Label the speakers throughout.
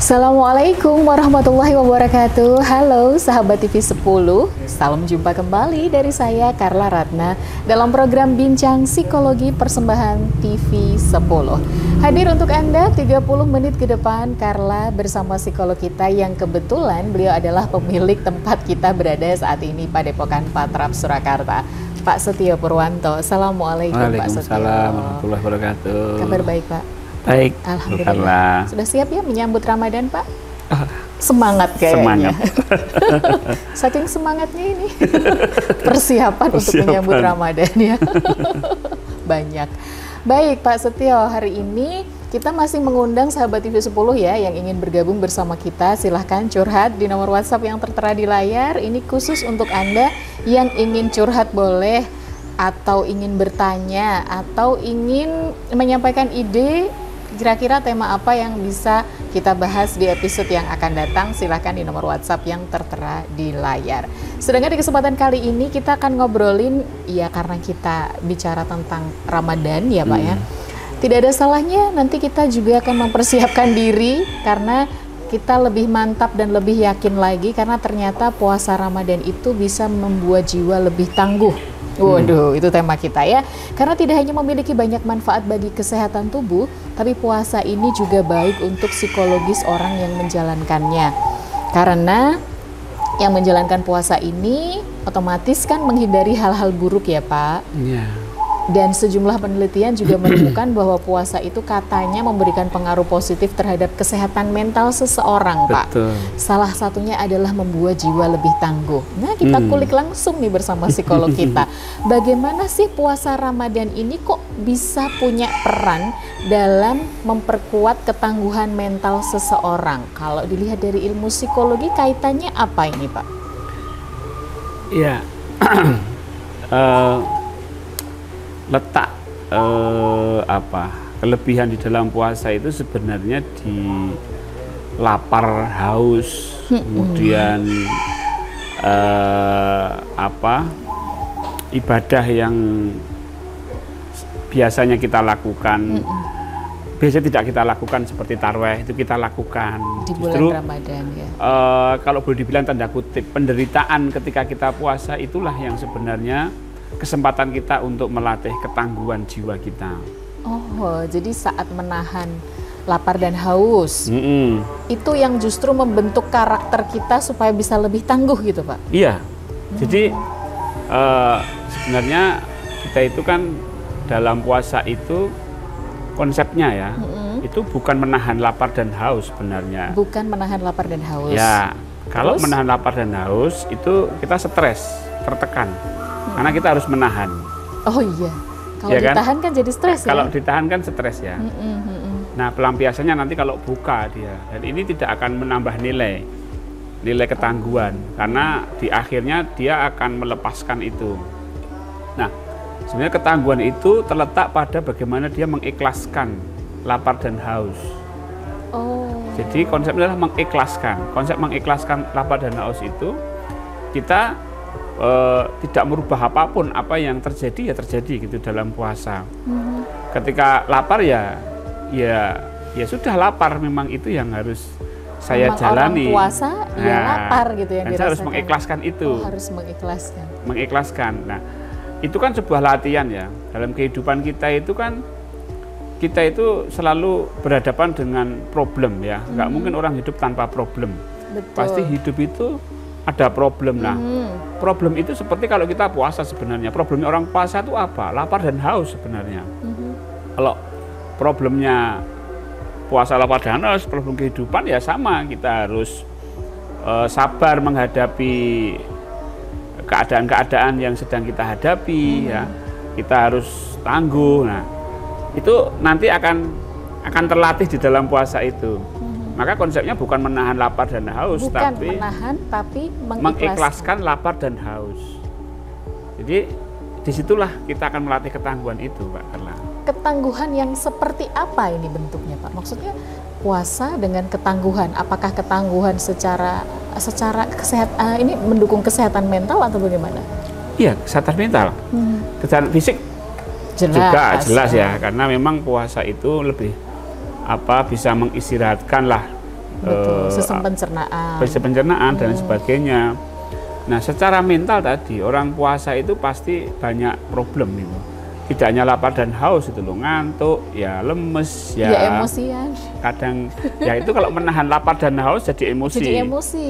Speaker 1: Assalamualaikum warahmatullahi wabarakatuh. Halo sahabat TV 10, salam jumpa kembali dari saya Carla Ratna dalam program Bincang Psikologi persembahan TV 10. Hadir untuk Anda 30 menit ke depan Carla bersama psikolog kita yang kebetulan beliau adalah pemilik tempat kita berada saat ini Padepokan Patrap Surakarta, Pak Setio Purwanto. Assalamualaikum Pak Setio.
Speaker 2: Waalaikumsalam warahmatullahi wabarakatuh.
Speaker 1: Kabar baik Pak?
Speaker 2: Baik,
Speaker 1: alhamdulillah. Sudah siap ya menyambut Ramadan, Pak? Semangat kayaknya.
Speaker 2: Semangat.
Speaker 1: Saking semangatnya ini. Persiapan untuk menyambut Ramadan ya. Banyak. Baik, Pak Setio, hari ini kita masih mengundang sahabat TV 10 ya yang ingin bergabung bersama kita. Silahkan curhat di nomor WhatsApp yang tertera di layar. Ini khusus untuk Anda yang ingin curhat boleh, atau ingin bertanya, atau ingin menyampaikan ide. Kira-kira tema apa yang bisa kita bahas di episode yang akan datang, silahkan di nomor WhatsApp yang tertera di layar. Sedangkan di kesempatan kali ini kita akan ngobrolin, ya karena kita bicara tentang Ramadan ya Pak ya. Tidak ada salahnya nanti kita juga akan mempersiapkan diri karena kita lebih mantap dan lebih yakin lagi karena ternyata puasa Ramadan itu bisa membuat jiwa lebih tangguh. Waduh, itu tema kita ya. Karena tidak hanya memiliki banyak manfaat bagi kesehatan tubuh, tapi puasa ini juga baik untuk psikologis orang yang menjalankannya. Karena yang menjalankan puasa ini otomatis kan menghindari hal-hal buruk ya Pak. Iya. Dan sejumlah penelitian juga menemukan bahwa puasa itu katanya memberikan pengaruh positif terhadap kesehatan mental seseorang, Pak.
Speaker 2: Betul.
Speaker 1: Salah satunya adalah membuat jiwa lebih tangguh. Nah, kita kulik langsung nih bersama psikolog kita. Bagaimana sih puasa Ramadan ini kok bisa punya peran dalam memperkuat ketangguhan mental seseorang? Kalau dilihat dari ilmu psikologi, kaitannya apa ini, Pak?
Speaker 2: Iya. Letak kelebihan di dalam puasa itu sebenarnya di lapar, haus, kemudian ibadah yang biasanya kita lakukan, biasanya tidak kita lakukan seperti tarawih itu kita lakukan
Speaker 1: di bulan Ramadan ya.
Speaker 2: Kalau boleh dibilang tanda kutip penderitaan ketika kita puasa itulah yang sebenarnya kesempatan kita untuk melatih ketangguhan jiwa kita.
Speaker 1: Oh, jadi saat menahan lapar dan haus, itu yang justru membentuk karakter kita supaya bisa lebih tangguh gitu Pak?
Speaker 2: Iya, jadi sebenarnya kita itu kan dalam puasa itu konsepnya ya, itu bukan menahan lapar dan haus sebenarnya.
Speaker 1: Bukan menahan lapar dan haus.
Speaker 2: Ya, kalau menahan lapar dan haus itu kita stres, tertekan. Karena kita harus menahan.
Speaker 1: Oh iya, kalau
Speaker 2: ya
Speaker 1: ditahan kan jadi stres ya?
Speaker 2: Kalau ditahan kan stres ya. Nah pelampiasannya nanti kalau buka dia, dan ini tidak akan menambah nilai ketangguhan. Karena di akhirnya dia akan melepaskan itu. Nah sebenarnya ketangguhan itu terletak pada bagaimana dia mengikhlaskan lapar dan haus. Jadi konsepnya adalah mengikhlaskan. Konsep mengikhlaskan lapar dan haus itu kita tidak merubah apapun, apa yang terjadi ya terjadi gitu dalam puasa. Ketika lapar ya sudah lapar, memang itu yang harus saya jalani.
Speaker 1: Orang puasa ya lapar gitu yang dirasakan.
Speaker 2: Saya harus mengikhlaskan itu.
Speaker 1: Harus mengikhlaskan.
Speaker 2: Mengikhlaskan. Nah, itu kan sebuah latihan ya. Dalam kehidupan kita itu kan kita itu selalu berhadapan dengan problem ya. Nggak mungkin orang hidup tanpa problem.
Speaker 1: Betul. Pasti
Speaker 2: hidup itu ada problem. Nah, problem itu seperti kalau kita puasa sebenarnya. Problemnya orang puasa itu apa? Lapar dan haus sebenarnya. Kalau problemnya puasa lapar dan haus, problem kehidupan ya sama. Kita harus sabar menghadapi keadaan-keadaan yang sedang kita hadapi. Ya, kita harus tangguh. Nah, itu nanti akan terlatih di dalam puasa itu. Maka konsepnya bukan menahan lapar dan haus, tapi
Speaker 1: menahan, tapi
Speaker 2: mengikhlaskan lapar dan haus. Jadi disitulah kita akan melatih ketangguhan itu, Pak Carla.
Speaker 1: Ketangguhan yang seperti apa ini bentuknya, Pak? Maksudnya puasa dengan ketangguhan. Apakah ketangguhan secara kesehatan ini mendukung kesehatan mental atau bagaimana?
Speaker 2: Iya, kesehatan mental. Kesehatan fisik jelas ya, karena memang puasa itu lebih bisa mengistirahatkan lah
Speaker 1: sistem pencernaan,
Speaker 2: dan sebagainya. Nah, secara mental tadi orang puasa itu pasti banyak problem itu. Tidak hanya lapar dan haus itu loh, ngantuk, ya lemes, ya
Speaker 1: emosian.
Speaker 2: Kadang ya itu kalau menahan lapar dan haus jadi emosi.
Speaker 1: Jadi emosi.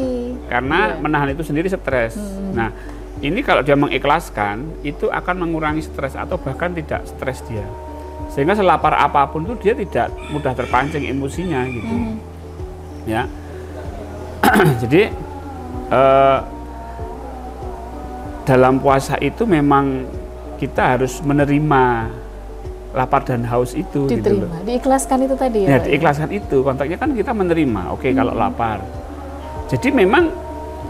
Speaker 2: Karena menahan itu sendiri stres. Nah, ini kalau dia mengikhlaskan itu akan mengurangi stres atau bahkan tidak stres dia. Sehingga selapar apapun tuh dia tidak mudah terpancing emosinya gitu. Ya. Jadi dalam puasa itu memang kita harus menerima lapar dan haus itu.
Speaker 1: Diterima, gitu loh. Diikhlaskan itu tadi ya.
Speaker 2: Ya, diikhlaskan itu. Konteksnya kan kita menerima. Oke, kalau lapar. Jadi memang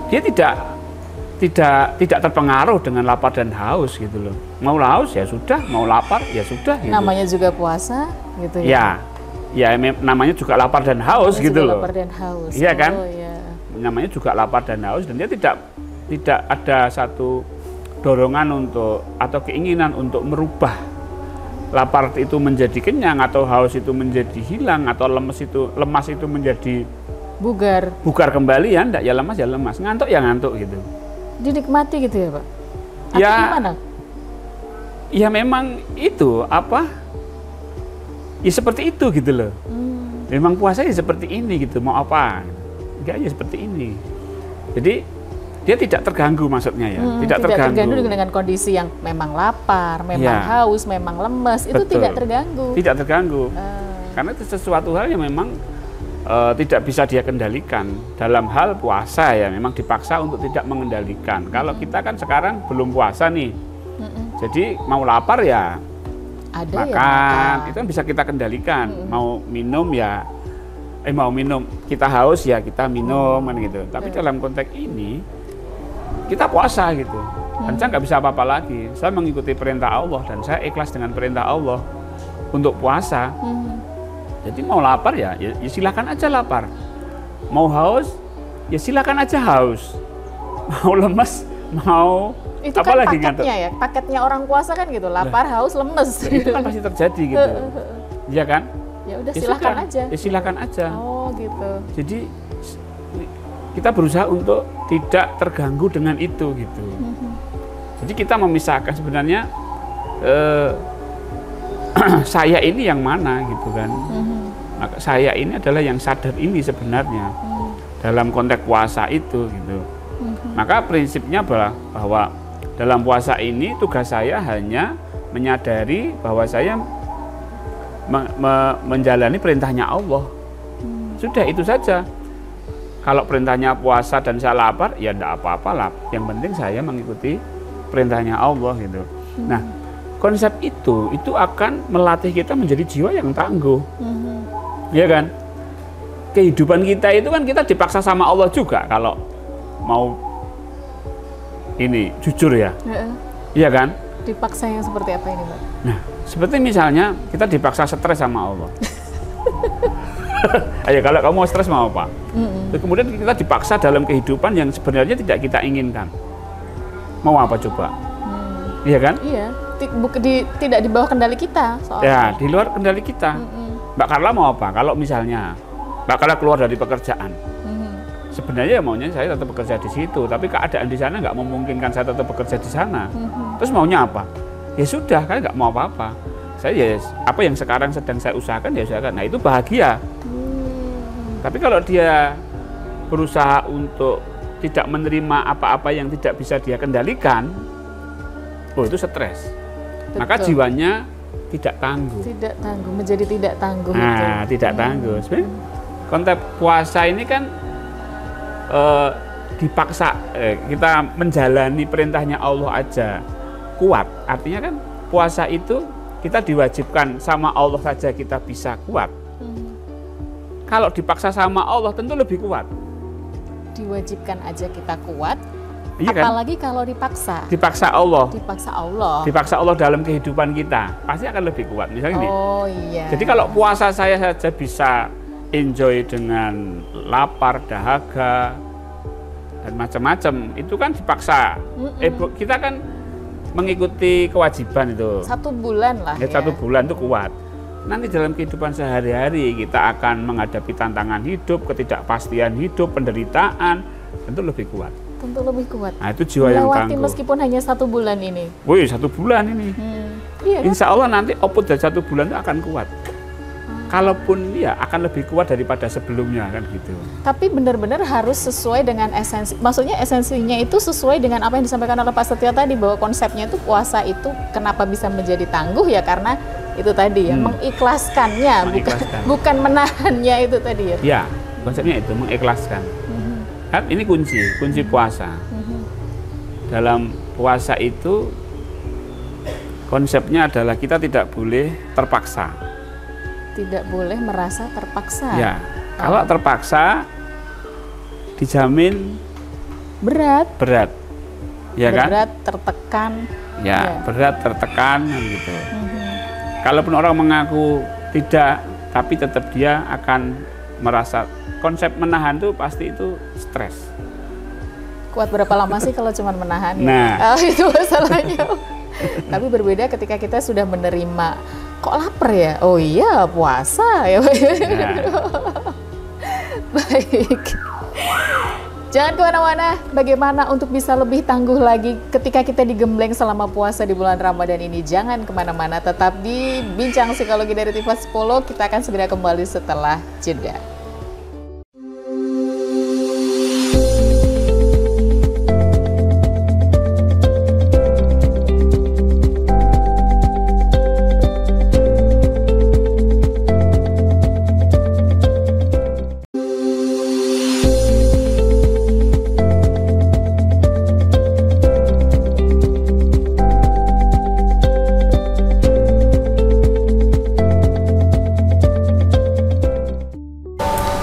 Speaker 2: dia tidak terpengaruh dengan lapar dan haus gitu loh. Mau haus ya sudah, mau lapar ya sudah. Gitu.
Speaker 1: Namanya juga puasa gitu ya.
Speaker 2: Ya namanya juga lapar dan haus gitu loh.
Speaker 1: Lapar dan haus.
Speaker 2: Iya kan?
Speaker 1: Ya.
Speaker 2: Namanya juga lapar dan haus dan dia tidak ada satu dorongan untuk atau keinginan untuk merubah lapar itu menjadi kenyang atau haus itu menjadi hilang atau lemas itu menjadi bugar kembali ya enggak, ya lemas, ngantuk ya ngantuk gitu.
Speaker 1: Dinikmati gitu ya Pak? Atau
Speaker 2: ya
Speaker 1: gimana?
Speaker 2: Ya memang itu ya seperti itu gitu loh. Memang puasanya seperti ini gitu, mau apa? Enggak ya seperti ini. Jadi dia tidak terganggu maksudnya ya, tidak terganggu
Speaker 1: dengan kondisi yang memang lapar, memang haus, memang lemes. Betul. Itu tidak terganggu.
Speaker 2: Tidak terganggu. Karena itu sesuatu hal yang memang tidak bisa dia kendalikan. Dalam hal puasa ya memang dipaksa untuk tidak mengendalikan. Kalau kita kan sekarang belum puasa nih. Jadi mau lapar ya makan, itu kan bisa kita kendalikan. Mau minum ya kita haus ya kita minum kan gitu. Tapi dalam konteks ini kita puasa gitu. Dan saya nggak bisa apa-apa lagi. Saya mengikuti perintah Allah dan saya ikhlas dengan perintah Allah untuk puasa. Jadi mau lapar ya silakan aja lapar. Mau haus ya silakan aja haus. Mau lemes, mau
Speaker 1: itu kan paketnya ya, paketnya orang puasa kan gitu, lapar, haus, lemes.
Speaker 2: Ya, itu kan pasti terjadi gitu. Iya kan?
Speaker 1: Ya udah silakan aja.
Speaker 2: Ya silakan aja.
Speaker 1: Oh gitu.
Speaker 2: Jadi kita berusaha untuk tidak terganggu dengan itu gitu. Jadi kita memisahkan sebenarnya saya ini yang mana gitu kan. Maka saya ini adalah yang sadar ini sebenarnya dalam konteks puasa itu gitu. Maka prinsipnya bahwa dalam puasa ini tugas saya hanya menyadari bahwa saya menjalani perintahnya Allah. Sudah itu saja. Kalau perintahnya puasa dan saya lapar, ya enggak apa-apa lah. Yang penting saya mengikuti perintahnya Allah gitu. Nah, konsep itu akan melatih kita menjadi jiwa yang tangguh. Iya kan? Kehidupan kita itu kan kita dipaksa sama Allah juga kalau mau ini jujur ya. Iya kan?
Speaker 1: Dipaksa yang seperti apa ini, Pak?
Speaker 2: Nah, seperti misalnya kita dipaksa stres sama Allah. Ayo kalau kamu stres mau apa? Kemudian kita dipaksa dalam kehidupan yang sebenarnya tidak kita inginkan. Mau apa coba? Iya kan?
Speaker 1: Iya. Tidak di bawah kendali kita soalnya.
Speaker 2: Ya, di luar kendali kita. Mbak Carla mau apa? Kalau misalnya Mbak Carla keluar dari pekerjaan, sebenarnya maunya saya tetap bekerja di situ, tapi keadaan di sana nggak memungkinkan saya tetap bekerja di sana. Terus maunya apa? Ya sudah, kan nggak mau apa-apa. Saya ya apa yang sekarang sedang saya usahakan ya usahakan. Nah itu bahagia. Tapi kalau dia berusaha untuk tidak menerima apa-apa yang tidak bisa dia kendalikan, itu stres.
Speaker 1: Betul.
Speaker 2: Maka jiwanya tidak tangguh.
Speaker 1: Tidak tangguh, menjadi tidak tangguh.
Speaker 2: Nah, itu. Tidak tangguh. Sebenarnya konteks puasa ini kan dipaksa kita menjalani perintahnya Allah aja kuat. Artinya kan puasa itu kita diwajibkan sama Allah saja kita bisa kuat. Kalau dipaksa sama Allah tentu lebih kuat.
Speaker 1: Diwajibkan aja kita kuat.
Speaker 2: Iya
Speaker 1: apalagi
Speaker 2: kan?
Speaker 1: Kalau dipaksa.
Speaker 2: Dipaksa Allah.
Speaker 1: Dipaksa Allah.
Speaker 2: Dipaksa Allah dalam kehidupan kita pasti akan lebih kuat. Misalnya ini.
Speaker 1: Oh iya.
Speaker 2: Jadi kalau puasa saya saja bisa enjoy dengan lapar, dahaga dan macam-macam, itu kan dipaksa. Kita kan mengikuti kewajiban itu.
Speaker 1: 1 bulan lah.
Speaker 2: Ya, 1 bulan itu kuat. nanti dalam kehidupan sehari-hari kita akan menghadapi tantangan hidup, ketidakpastian hidup, penderitaan, tentu lebih kuat.
Speaker 1: Tentu lebih kuat.
Speaker 2: Nah, itu jiwa yang
Speaker 1: melewati
Speaker 2: tangguh.
Speaker 1: meskipun hanya 1 bulan ini.
Speaker 2: Wih, 1 bulan ini.
Speaker 1: Iya, kan?
Speaker 2: Insya Allah nanti output dari 1 bulan itu akan kuat. Kalaupun ya akan lebih kuat daripada sebelumnya kan gitu.
Speaker 1: Tapi benar-benar harus sesuai dengan esensi. Maksudnya esensinya itu sesuai dengan apa yang disampaikan oleh Pak Setio tadi, bahwa konsepnya itu puasa itu kenapa bisa menjadi tangguh ya karena itu tadi ya, mengikhlaskannya, bukan menahannya itu tadi ya.
Speaker 2: Ya, konsepnya itu mengikhlaskan. Kan ini kunci puasa. Dalam puasa itu konsepnya adalah kita tidak boleh terpaksa.
Speaker 1: Tidak boleh merasa terpaksa.
Speaker 2: Ya, kalau terpaksa dijamin
Speaker 1: berat.
Speaker 2: Ya kan?
Speaker 1: Berat, tertekan.
Speaker 2: Ya, berat, tertekan gitu. Kalaupun orang mengaku tidak, tapi tetap dia akan merasa konsep menahan tuh pasti itu stres.
Speaker 1: Kuat berapa lama sih kalau cuma menahan?
Speaker 2: Nah,
Speaker 1: itu masalahnya. Tapi berbeda ketika kita sudah menerima, kok lapar ya? Oh iya, puasa ya. Baik. Jangan kemana-mana, bagaimana untuk bisa lebih tangguh lagi ketika kita digembleng selama puasa di bulan Ramadan ini. Jangan kemana-mana, tetap di Bincang Psikologi dari Tiva 10. Kita akan segera kembali setelah jeda.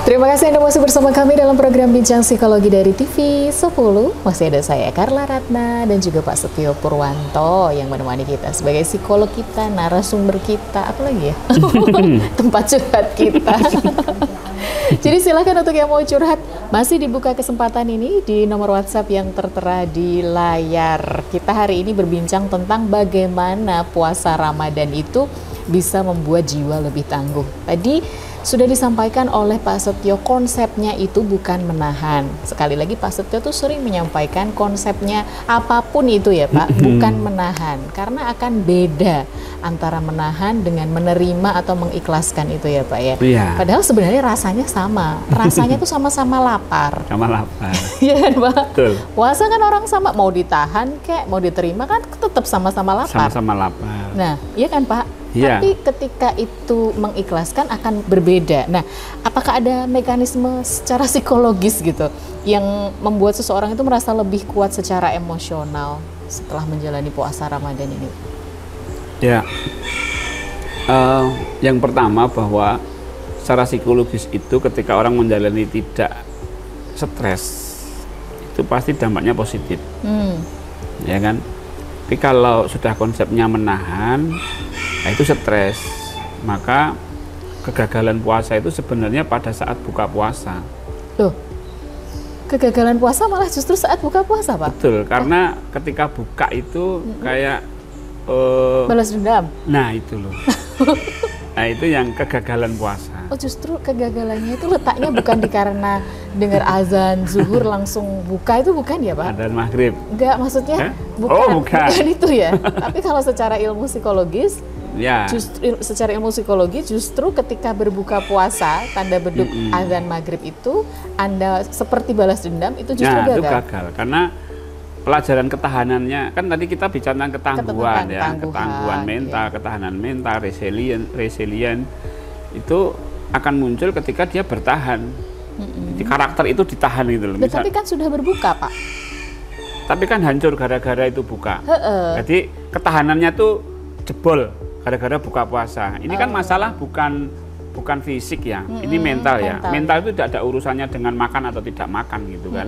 Speaker 1: Terima kasih Anda masih bersama kami dalam program Bincang Psikologi dari TV 10. Masih ada saya, Carla Ratna, dan juga Pak Setio Purwanto yang menemani kita sebagai psikolog kita, narasumber kita, apa lagi ya? Tempat curhat kita. Jadi silakan untuk yang mau curhat, masih dibuka kesempatan ini di nomor WhatsApp yang tertera di layar. Kita hari ini berbincang tentang bagaimana puasa Ramadan itu bisa membuat jiwa lebih tangguh. Tadi sudah disampaikan oleh Pak Setio, konsepnya itu bukan menahan. Sekali lagi Pak Setio tuh sering menyampaikan konsepnya apapun itu ya Pak, bukan menahan. Karena akan beda antara menahan dengan menerima atau mengikhlaskan itu ya Pak ya.
Speaker 2: Iya.
Speaker 1: Padahal sebenarnya rasanya sama. Rasanya tuh sama-sama lapar.
Speaker 2: Sama lapar.
Speaker 1: Iya kan Pak?
Speaker 2: Betul.
Speaker 1: Puasa kan orang sama, mau ditahan kek, mau diterima kan tetap sama-sama lapar.
Speaker 2: Sama-sama lapar.
Speaker 1: Nah, iya kan Pak?
Speaker 2: Ya.
Speaker 1: Tapi ketika itu mengikhlaskan akan berbeda. Nah, apakah ada mekanisme secara psikologis gitu yang membuat seseorang itu merasa lebih kuat secara emosional setelah menjalani puasa Ramadan ini?
Speaker 2: Ya, yang pertama bahwa secara psikologis itu ketika orang menjalani tidak stres itu pasti dampaknya positif, ya kan? Tapi kalau sudah konsepnya menahan, nah itu stres, maka kegagalan puasa itu sebenarnya pada saat buka puasa.
Speaker 1: Loh, kegagalan puasa malah justru saat buka puasa Pak?
Speaker 2: Betul, karena ketika buka itu kayak
Speaker 1: balas dendam.
Speaker 2: Nah itu loh. Nah itu yang kegagalan puasa.
Speaker 1: Oh justru kegagalannya itu letaknya bukan karena dengar azan zuhur langsung buka, itu bukan ya Pak?
Speaker 2: Azan maghrib.
Speaker 1: Enggak, maksudnya bukan itu ya. Tapi kalau secara ilmu psikologis,
Speaker 2: ya.
Speaker 1: Justru secara ilmu psikologi justru ketika berbuka puasa tanda beduk azan maghrib itu Anda seperti balas dendam, itu justru gagal.
Speaker 2: Itu gagal karena pelajaran ketahanannya kan tadi kita bicara tentang ketangguhan ya, ketangguhan mental, ketahanan mental, resilient itu akan muncul ketika dia bertahan. Jadi karakter itu ditahan gitu loh.
Speaker 1: Tapi kan sudah berbuka Pak.
Speaker 2: Tapi kan hancur gara-gara itu buka. Jadi ketahanannya tuh jebol gara-gara buka puasa. Ini kan masalah bukan fisik ya, ini mental ya. Mental itu tidak ada urusannya dengan makan atau tidak makan gitu kan.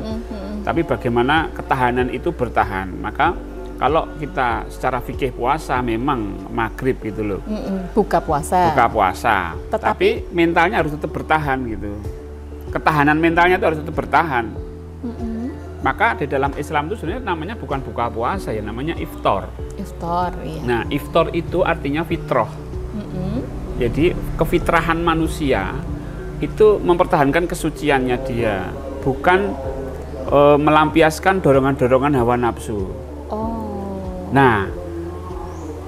Speaker 2: Tapi bagaimana ketahanan itu bertahan. Maka kalau kita secara fikih puasa memang maghrib gitu loh.
Speaker 1: Buka puasa.
Speaker 2: Buka puasa. Tapi mentalnya harus tetap bertahan gitu. Ketahanan mentalnya itu harus tetap bertahan. Maka di dalam Islam itu sebenarnya namanya bukan buka puasa ya, namanya iftar.
Speaker 1: Iftar, iya.
Speaker 2: Nah, iftar itu artinya fitrah. Jadi kefitrahan manusia itu mempertahankan kesuciannya dia, bukan melampiaskan dorongan-dorongan hawa nafsu.
Speaker 1: Oh.
Speaker 2: Nah,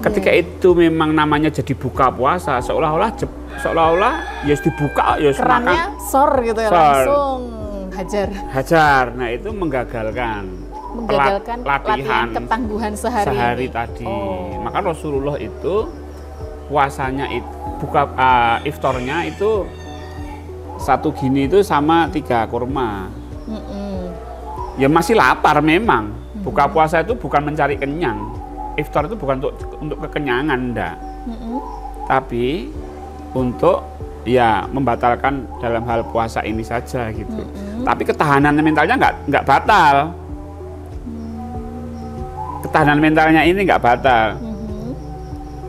Speaker 2: ketika itu memang namanya jadi buka puasa, seolah-olah ya dibuka ya
Speaker 1: kerannya sor gitu ya, langsung hajar. Nah, itu menggagalkan
Speaker 2: latihan
Speaker 1: ketangguhan sehari
Speaker 2: tadi. Maka Rasulullah itu puasanya itu iftarnya itu 1 gini itu sama 3 kurma. Ya masih lapar memang. Buka puasa itu bukan mencari kenyang. Iftar itu bukan untuk kekenyangan, enggak. Tapi untuk ya membatalkan dalam hal puasa ini saja gitu. Tapi ketahanan mentalnya nggak batal. Ketahanan mentalnya ini nggak batal.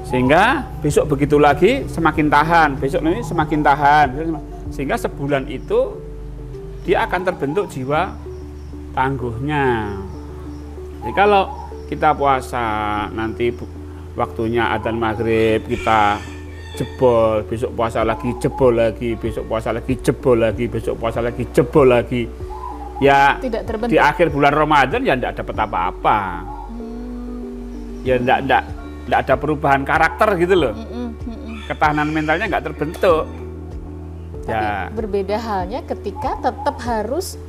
Speaker 2: Sehingga besok begitu lagi semakin tahan, besok ini semakin tahan. Sehingga sebulan itu dia akan terbentuk jiwa tangguhnya. Jadi kalau kita puasa nanti waktunya adzan maghrib kita jebol, besok puasa lagi jebol lagi, besok puasa lagi jebol lagi, besok puasa lagi jebol lagi, ya tidak terbentuk. Di akhir bulan Ramadan ya tidak dapat apa-apa. Ya tidak ada perubahan karakter gitu loh. Ketahanan mentalnya nggak terbentuk.
Speaker 1: Tapi ya berbeda halnya ketika tetap harus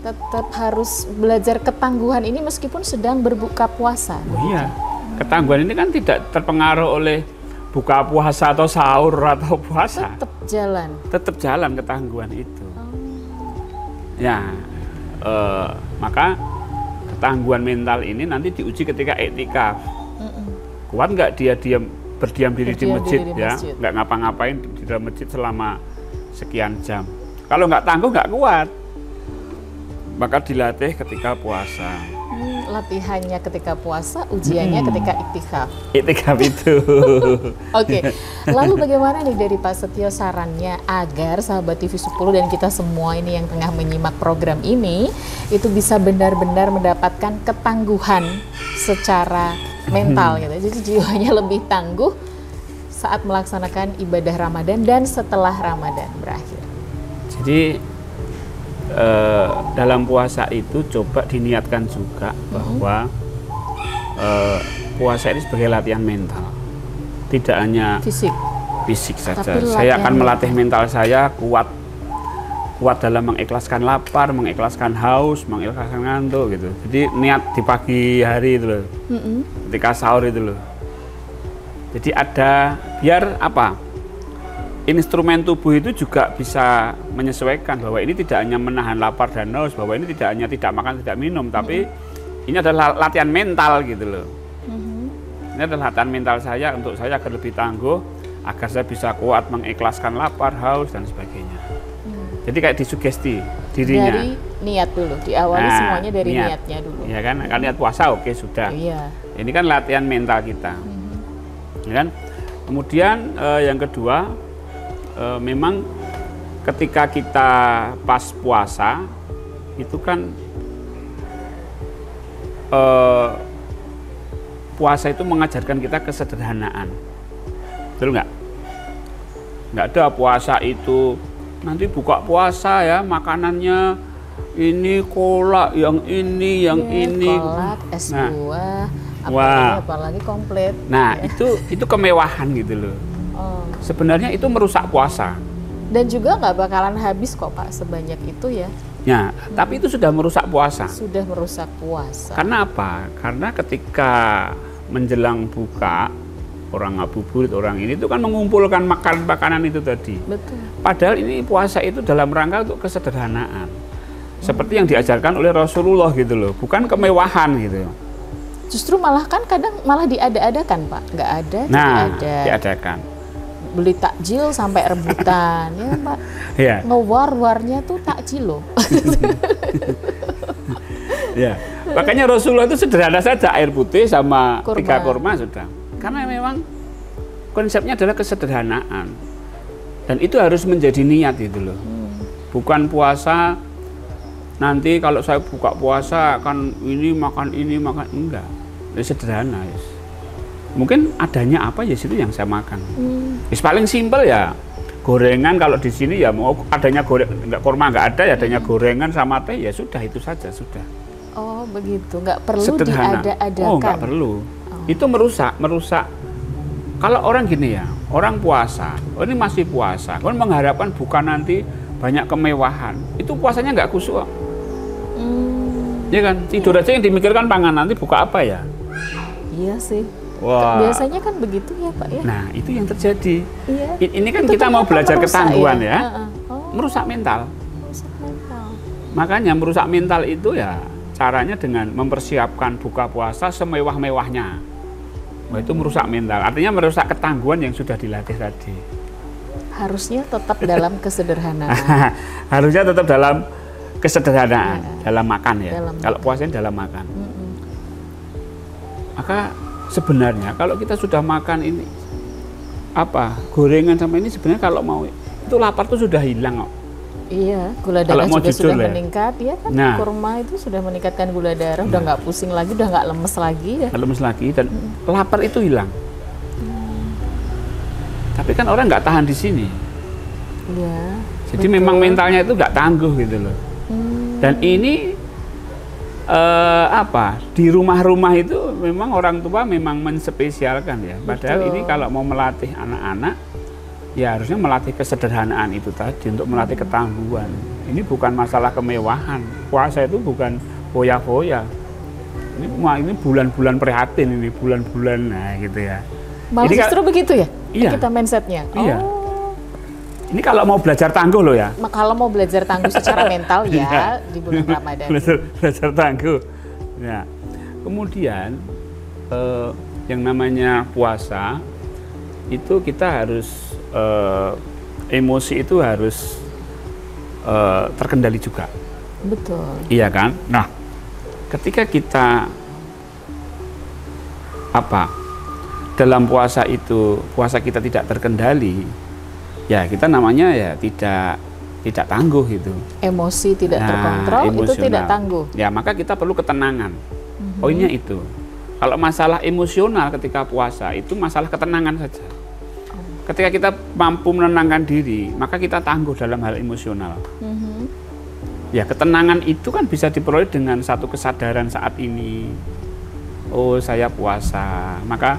Speaker 1: tetap harus belajar ketangguhan ini meskipun sedang berbuka puasa.
Speaker 2: Oh iya, ketangguhan ini kan tidak terpengaruh oleh buka puasa atau sahur atau puasa. Tetap jalan ketangguhan itu. Ya, maka ketangguhan mental ini nanti diuji ketika iktikaf. Kuat nggak dia berdiam diri di masjid, nggak ngapa-ngapain di dalam masjid selama sekian jam. Kalau nggak tangguh nggak kuat. Maka dilatih ketika puasa.
Speaker 1: Latihannya ketika puasa, ujiannya ketika iktikaf.
Speaker 2: Iktikaf itu.
Speaker 1: Oke. Lalu bagaimana nih dari Pak Setio sarannya agar sahabat TV 10 dan kita semua ini yang tengah menyimak program ini itu bisa benar-benar mendapatkan ketangguhan secara mental gitu. Jadi jiwanya lebih tangguh saat melaksanakan ibadah Ramadan dan setelah Ramadan berakhir.
Speaker 2: Jadi dalam puasa itu coba diniatkan juga bahwa puasa ini sebagai latihan mental, tidak hanya fisik saja. Saya akan melatih mental saya kuat dalam mengikhlaskan lapar, mengikhlaskan haus, mengikhlaskan ngantuk gitu. Jadi niat di pagi hari itu loh, ketika sahur itu loh. Jadi ada biar apa? Instrumen tubuh itu juga bisa menyesuaikan bahwa ini tidak hanya menahan lapar dan haus, bahwa ini tidak hanya tidak makan tidak minum, tapi ini adalah latihan mental gitu loh. Ini adalah latihan mental saya untuk saya agar lebih tangguh, agar saya bisa kuat mengikhlaskan lapar, haus dan sebagainya. Jadi kayak disugesti dirinya.
Speaker 1: Dari niat dulu, diawali semuanya dari niatnya dulu.
Speaker 2: Ya kan, kan niat puasa oke sudah.
Speaker 1: Iya.
Speaker 2: Ini kan latihan mental kita. Ya kan? Kemudian yang kedua, memang ketika kita pas puasa itu kan puasa itu mengajarkan kita kesederhanaan, betul nggak? Nggak ada puasa itu nanti buka puasa ya makanannya ini kolak, yang ini, yang ini,
Speaker 1: kolak, es buah, apalagi komplit.
Speaker 2: Nah itu kemewahan gitu loh. Sebenarnya itu merusak puasa.
Speaker 1: Dan juga nggak bakalan habis kok Pak sebanyak itu ya.
Speaker 2: Ya, tapi itu sudah merusak puasa.
Speaker 1: Sudah merusak puasa.
Speaker 2: Karena apa? Karena ketika menjelang buka, orang ngabuburit, orang ini itu kan mengumpulkan makanan itu tadi.
Speaker 1: Betul.
Speaker 2: Padahal ini puasa itu dalam rangka untuk kesederhanaan. Seperti yang diajarkan oleh Rasulullah gitu loh, bukan kemewahan gitu.
Speaker 1: Justru malah kan kadang malah diada-adakan Pak, nggak ada,
Speaker 2: diadakan.
Speaker 1: Beli takjil sampai rebutan ya Pak.
Speaker 2: Ya.
Speaker 1: Ngewar-warnya tuh takjil loh.
Speaker 2: Ya. Makanya Rasulullah itu sederhana saja, air putih sama 3 kurma sudah. Karena memang konsepnya adalah kesederhanaan. Dan itu harus menjadi niat itu loh. Bukan puasa nanti kalau saya buka puasa kan ini makan enggak. Ini sederhana, yes. mungkin adanya apa ya situ yang saya makan. Paling simpel ya gorengan. Kalau di sini ya mau adanya kurma nggak ada ya, adanya gorengan sama teh ya sudah, itu saja sudah.
Speaker 1: Oh begitu, nggak perlu
Speaker 2: sederhana.
Speaker 1: diada-adakan.
Speaker 2: Oh nggak perlu. Itu merusak. Kalau orang gini ya, orang puasa, ini masih puasa, kan mengharapkan buka nanti banyak kemewahan, itu puasanya nggak khusyuk. Ya kan, tidur aja yang dimikirkan pangan nanti buka apa ya?
Speaker 1: Iya sih.
Speaker 2: Wah.
Speaker 1: Biasanya kan begitu ya Pak ya.
Speaker 2: Nah itu yang terjadi.
Speaker 1: Iya.
Speaker 2: Ini kan
Speaker 1: itu
Speaker 2: kita mau belajar ketangguhan ya, merusak mental.
Speaker 1: Merusak mental.
Speaker 2: Makanya merusak mental itu ya caranya dengan mempersiapkan buka puasa semewah-mewahnya. Wah, itu merusak mental. Artinya merusak ketangguhan yang sudah dilatih tadi.
Speaker 1: Harusnya tetap dalam kesederhanaan.
Speaker 2: Harusnya tetap dalam kesederhanaan, dalam makan ya. Kalau puasanya dalam makan. Maka sebenarnya kalau kita sudah makan ini apa gorengan sama ini, sebenarnya kalau mau itu lapar tuh sudah hilang kok.
Speaker 1: Iya, gula darah juga sudah meningkat ya kan. Nah, kurma itu sudah meningkatkan gula darah, udah nggak pusing lagi, udah nggak lemes lagi ya.
Speaker 2: Nggak lemes lagi dan lapar itu hilang. Tapi kan orang nggak tahan di sini.
Speaker 1: Iya.
Speaker 2: Jadi memang mentalnya itu nggak tangguh gitu loh. Dan ini di rumah-rumah itu memang orang tua memang menspesialkan ya. Padahal ini kalau mau melatih anak-anak ya harusnya melatih kesederhanaan itu tadi, untuk melatih ketangguhan. Ini bukan masalah kemewahan. Puasa itu bukan foya-foya. Ini bulan-bulan prihatin, ini bulan-bulan gitu ya.
Speaker 1: Malah justru begitu ya?
Speaker 2: Iya.
Speaker 1: Kita mindsetnya.
Speaker 2: Iya. Ini kalau mau belajar tangguh loh ya.
Speaker 1: Kalau mau belajar tangguh secara mental ya di bulan Ramadan.
Speaker 2: Belajar tangguh. Ya. Kemudian yang namanya puasa itu kita harus emosi itu harus terkendali juga.
Speaker 1: Betul.
Speaker 2: Iya kan? Nah, ketika kita dalam puasa itu puasa kita tidak terkendali, ya kita namanya ya tidak tangguh gitu.
Speaker 1: Emosi tidak terkontrol itu tidak tangguh.
Speaker 2: Ya maka kita perlu ketenangan. Poinnya itu. Kalau masalah emosional ketika puasa itu masalah ketenangan saja. Ketika kita mampu menenangkan diri, maka kita tangguh dalam hal emosional. Ya ketenangan itu kan bisa diperoleh dengan satu kesadaran saat ini. Oh saya puasa. Maka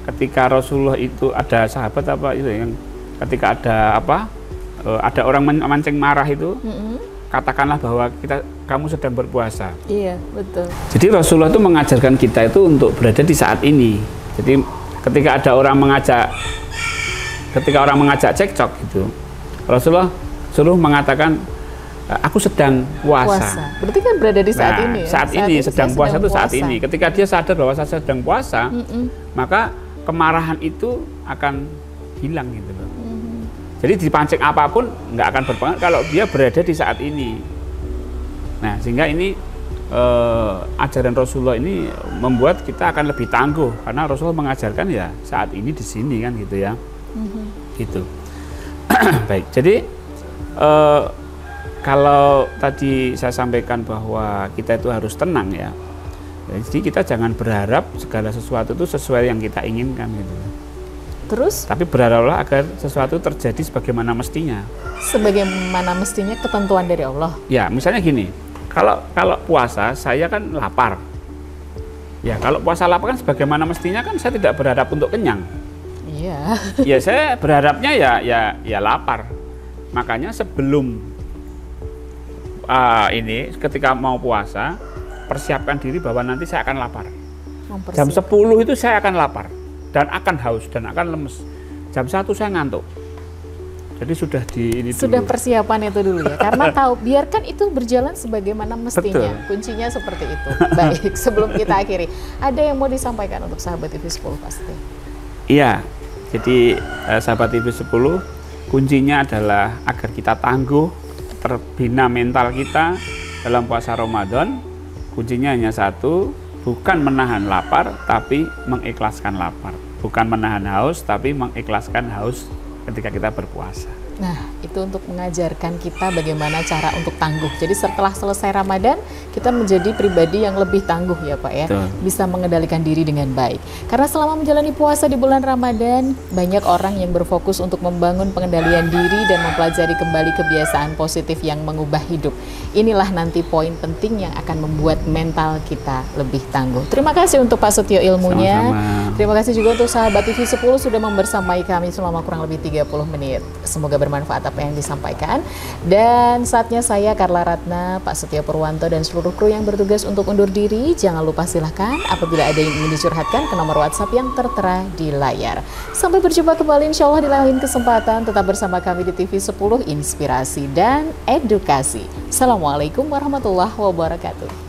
Speaker 2: ketika Rasulullah itu ada sahabat itu yang ketika ada orang mancing marah itu, katakanlah bahwa kamu sedang berpuasa.
Speaker 1: Iya, betul.
Speaker 2: Jadi Rasulullah itu mengajarkan kita itu untuk berada di saat ini. Jadi ketika ada orang mengajak cekcok gitu, Rasulullah suruh mengatakan aku sedang puasa.
Speaker 1: Berarti kan berada di saat ini ya?
Speaker 2: Saat ini sedang puasa itu saat ini. Ketika dia sadar bahwa saya sedang puasa, maka kemarahan itu akan hilang gitu loh. Jadi dipancing apapun nggak akan berpengaruh kalau dia berada di saat ini. Nah sehingga ini ajaran Rasulullah ini membuat kita akan lebih tangguh karena Rasulullah mengajarkan ya saat ini di sini kan gitu ya. Gitu. Baik. Jadi kalau tadi saya sampaikan bahwa kita itu harus tenang ya. Jadi kita jangan berharap segala sesuatu itu sesuai yang kita inginkan gitu.
Speaker 1: Terus?
Speaker 2: Tapi berharaplah agar sesuatu terjadi sebagaimana mestinya.
Speaker 1: Sebagaimana mestinya ketentuan dari Allah. Ya,
Speaker 2: misalnya gini, kalau puasa saya kan lapar. Ya, kalau puasa lapar kan sebagaimana mestinya kan saya tidak berharap untuk kenyang.
Speaker 1: Iya.
Speaker 2: Ya, saya berharapnya ya lapar. Makanya sebelum ini ketika mau puasa, persiapkan diri bahwa nanti saya akan lapar. Jam 10 itu saya akan lapar. Dan akan haus dan akan lemes. Jam 1 saya ngantuk. Jadi sudah
Speaker 1: sudah persiapan itu dulu ya. Karena tahu biarkan itu berjalan sebagaimana mestinya. Betul. Kuncinya seperti itu. Baik, sebelum kita akhiri, ada yang mau disampaikan untuk sahabat TV10 pasti.
Speaker 2: Iya. Jadi sahabat TV10, kuncinya adalah agar kita tangguh, terbina mental kita dalam puasa Ramadan. Kuncinya hanya satu, bukan menahan lapar, tapi mengikhlaskan lapar. Bukan menahan haus, tapi mengikhlaskan haus ketika kita berpuasa.
Speaker 1: Nah, itu untuk mengajarkan kita bagaimana cara untuk tangguh. Jadi setelah selesai Ramadan, kita menjadi pribadi yang lebih tangguh ya Pak ya.
Speaker 2: Betul.
Speaker 1: Bisa mengendalikan diri dengan baik. Karena selama menjalani puasa di bulan Ramadan, banyak orang yang berfokus untuk membangun pengendalian diri dan mempelajari kembali kebiasaan positif yang mengubah hidup. Inilah nanti poin penting yang akan membuat mental kita lebih tangguh. Terima kasih untuk Pak Setio ilmunya.
Speaker 2: Sama-sama.
Speaker 1: Terima kasih juga untuk sahabat TV 10 sudah membersamai kami selama kurang lebih 30 menit. Semoga bermanfaat apa yang disampaikan. Dan saatnya saya Carla Ratna, Pak Setio Purwanto dan seluruh kru yang bertugas untuk undur diri. Jangan lupa silahkan apabila ada yang ingin dicurhatkan ke nomor WhatsApp yang tertera di layar. Sampai berjumpa kembali insya Allah di lain kesempatan. Tetap bersama kami di TV 10 Inspirasi dan Edukasi. Assalamualaikum warahmatullahi wabarakatuh.